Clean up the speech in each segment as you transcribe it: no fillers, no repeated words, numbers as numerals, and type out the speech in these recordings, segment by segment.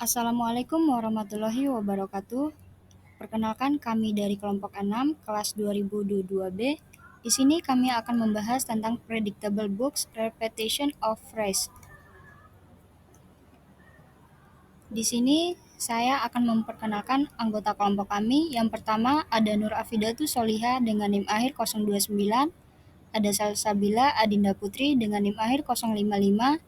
Assalamualaikum warahmatullahi wabarakatuh. Perkenalkan kami dari kelompok 6 kelas 2022B. Di sini kami akan membahas tentang predictable books repetition of phrase. Di sini saya akan memperkenalkan anggota kelompok kami. Yang pertama ada Nur Afidatu Soliha dengan NIM akhir 029, ada Salsabila Adinda Putri dengan NIM akhir 055,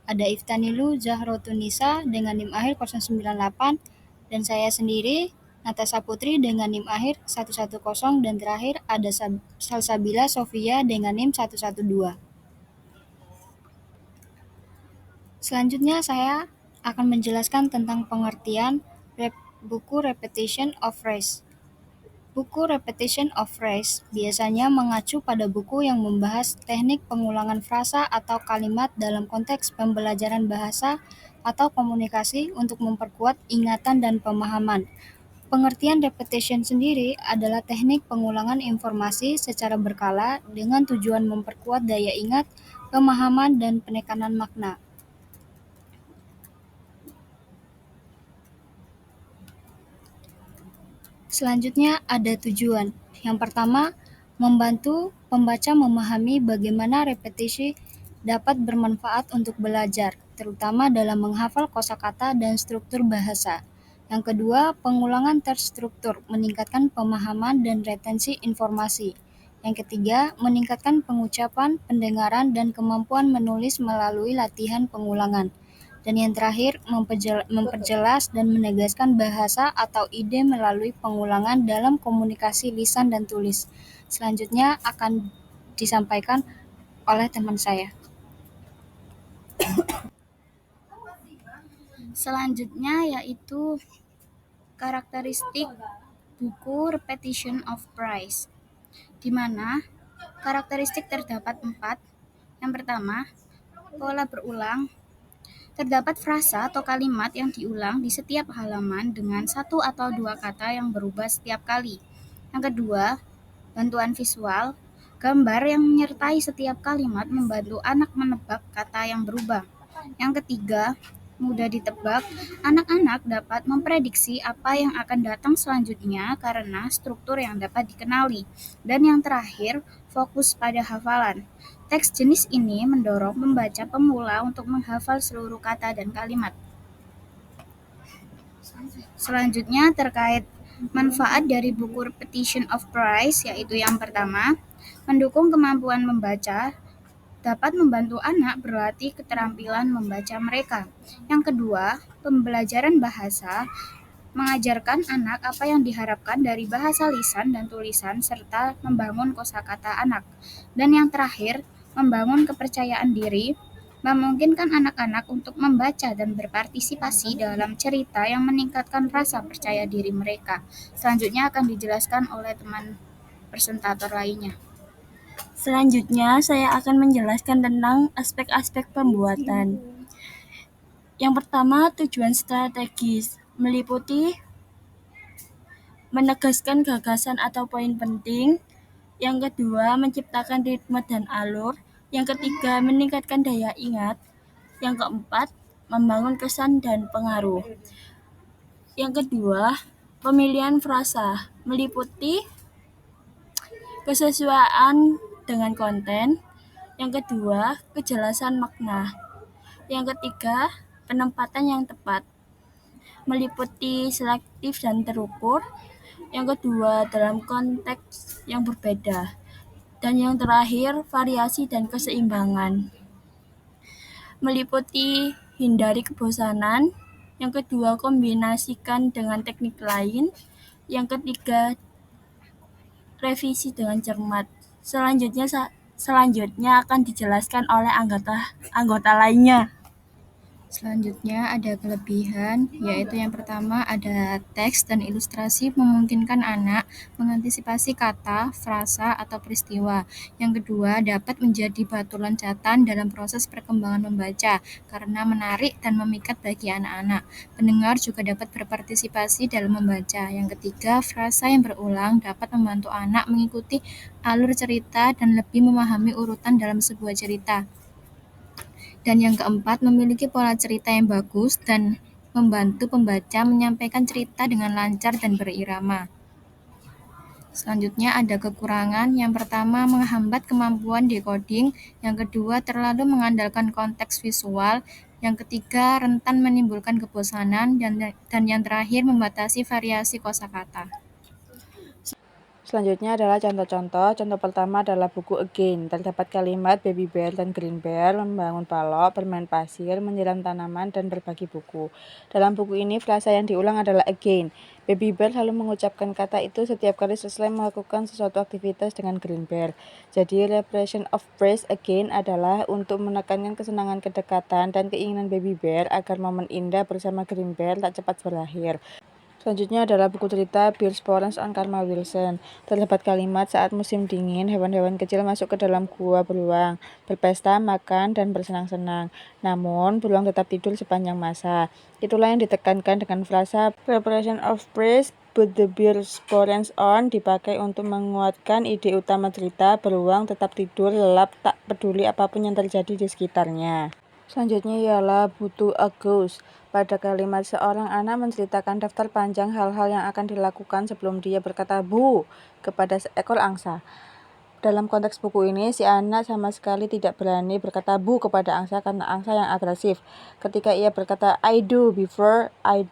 ada Iftanilu Zahrotunisa dengan NIM akhir 098, dan saya sendiri Natasha Putri dengan NIM akhir 110, dan terakhir ada Salsabila Sofia dengan NIM 112. Selanjutnya saya akan menjelaskan tentang pengertian buku Repetition of Phrase. Buku Repetition of Phrase biasanya mengacu pada buku yang membahas teknik pengulangan frasa atau kalimat dalam konteks pembelajaran bahasa atau komunikasi untuk memperkuat ingatan dan pemahaman. Pengertian repetition sendiri adalah teknik pengulangan informasi secara berkala dengan tujuan memperkuat daya ingat, pemahaman, dan penekanan makna. Selanjutnya ada tujuan. Yang pertama, membantu pembaca memahami bagaimana repetisi dapat bermanfaat untuk belajar, terutama dalam menghafal kosakata dan struktur bahasa. Yang kedua, pengulangan terstruktur, meningkatkan pemahaman dan retensi informasi. Yang ketiga, meningkatkan pengucapan, pendengaran, dan kemampuan menulis melalui latihan pengulangan. Dan yang terakhir, memperjelas dan menegaskan bahasa atau ide melalui pengulangan dalam komunikasi lisan dan tulis. Selanjutnya akan disampaikan oleh teman saya. Selanjutnya yaitu karakteristik buku Repetition of Phrase, di mana karakteristik terdapat 4. Yang pertama, pola berulang. Terdapat frasa atau kalimat yang diulang di setiap halaman dengan 1 atau 2 kata yang berubah setiap kali. Yang kedua, bantuan visual. Gambar yang menyertai setiap kalimat membantu anak menebak kata yang berubah. Yang ketiga, mudah ditebak. Anak-anak dapat memprediksi apa yang akan datang selanjutnya karena struktur yang dapat dikenali. Dan yang terakhir, fokus pada hafalan. Teks jenis ini mendorong pembaca pemula untuk menghafal seluruh kata dan kalimat. Selanjutnya terkait manfaat dari buku Repetition of Phrase, yaitu yang pertama, mendukung kemampuan membaca, dapat membantu anak berlatih keterampilan membaca mereka. Yang kedua, pembelajaran bahasa, mengajarkan anak apa yang diharapkan dari bahasa lisan dan tulisan serta membangun kosakata anak. Dan yang terakhir, membangun kepercayaan diri, memungkinkan anak-anak untuk membaca dan berpartisipasi dalam cerita yang meningkatkan rasa percaya diri mereka. Selanjutnya akan dijelaskan oleh teman presentator lainnya. Selanjutnya, saya akan menjelaskan tentang aspek-aspek pembuatan. Yang pertama, tujuan strategis, meliputi menegaskan gagasan atau poin penting. Yang kedua, menciptakan ritme dan alur. Yang ketiga, meningkatkan daya ingat. Yang keempat, membangun kesan dan pengaruh. Yang kedua, pemilihan frasa, meliputi kesesuaian dengan konten. Yang kedua, kejelasan makna. Yang ketiga, penempatan yang tepat, meliputi selektif dan terukur. Yang kedua, dalam konteks yang berbeda. Dan yang terakhir, variasi dan keseimbangan, meliputi hindari kebosanan. Yang kedua, kombinasikan dengan teknik lain. Yang ketiga, revisi dengan cermat. Selanjutnya akan dijelaskan oleh anggota lainnya. Selanjutnya ada kelebihan, yaitu yang pertama ada teks dan ilustrasi memungkinkan anak mengantisipasi kata, frasa, atau peristiwa. Yang kedua dapat menjadi batu loncatan dalam proses perkembangan membaca karena menarik dan memikat bagi anak-anak. Pendengar juga dapat berpartisipasi dalam membaca. Yang ketiga, frasa yang berulang dapat membantu anak mengikuti alur cerita dan lebih memahami urutan dalam sebuah cerita. Dan yang keempat, memiliki pola cerita yang bagus dan membantu pembaca menyampaikan cerita dengan lancar dan berirama. Selanjutnya ada kekurangan. Yang pertama, menghambat kemampuan decoding. Yang kedua, terlalu mengandalkan konteks visual. Yang ketiga, rentan menimbulkan kebosanan. Dan yang terakhir, membatasi variasi kosakata. Selanjutnya adalah contoh-contoh. Contoh pertama adalah buku Again. Terdapat kalimat Baby Bear dan Green Bear membangun palok, bermain pasir, menyiram tanaman, dan berbagi buku. Dalam buku ini, frasa yang diulang adalah again. Baby Bear selalu mengucapkan kata itu setiap kali selesai melakukan sesuatu aktivitas dengan Green Bear. Jadi, repression of praise again adalah untuk menekankan kesenangan kedekatan dan keinginan Baby Bear agar momen indah bersama Green Bear tak cepat berakhir. Selanjutnya adalah buku cerita Bear Sporens on Karma Wilson. Terdapat kalimat saat musim dingin, hewan-hewan kecil masuk ke dalam gua beruang, berpesta, makan, dan bersenang-senang. Namun, beruang tetap tidur sepanjang masa. Itulah yang ditekankan dengan frasa preparation of praise put the bear sporens on dipakai untuk menguatkan ide utama cerita beruang tetap tidur lelap tak peduli apapun yang terjadi di sekitarnya. Selanjutnya ialah butuh a ghost. Pada kalimat seorang anak menceritakan daftar panjang hal-hal yang akan dilakukan sebelum dia berkata bu kepada seekor angsa. Dalam konteks buku ini, si anak sama sekali tidak berani berkata bu kepada angsa karena angsa yang agresif. Ketika ia berkata I do before I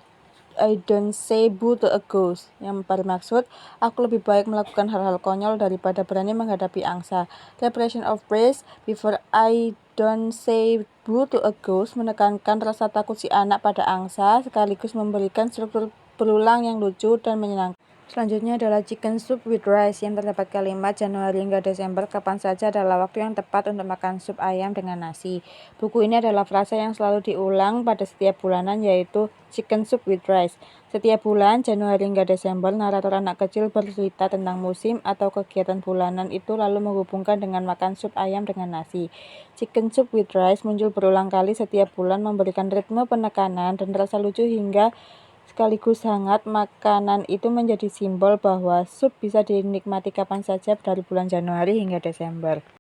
don't say boo to a ghost, yang bermaksud aku lebih baik melakukan hal-hal konyol daripada berani menghadapi angsa. Repression of praise before I don't say boo to a ghost menekankan rasa takut si anak pada angsa sekaligus memberikan struktur berulang yang lucu dan menyenangkan. Selanjutnya adalah chicken soup with rice yang terdapat kalimat Januari hingga Desember kapan saja adalah waktu yang tepat untuk makan sup ayam dengan nasi. Buku ini adalah frasa yang selalu diulang pada setiap bulanan yaitu chicken soup with rice. Setiap bulan Januari hingga Desember narator anak kecil bercerita tentang musim atau kegiatan bulanan itu lalu menghubungkan dengan makan sup ayam dengan nasi. Chicken soup with rice muncul berulang kali setiap bulan memberikan ritme penekanan dan rasa lucu hingga sekaligus hangat. Makanan itu menjadi simbol bahwa sup bisa dinikmati kapan saja dari bulan Januari hingga Desember.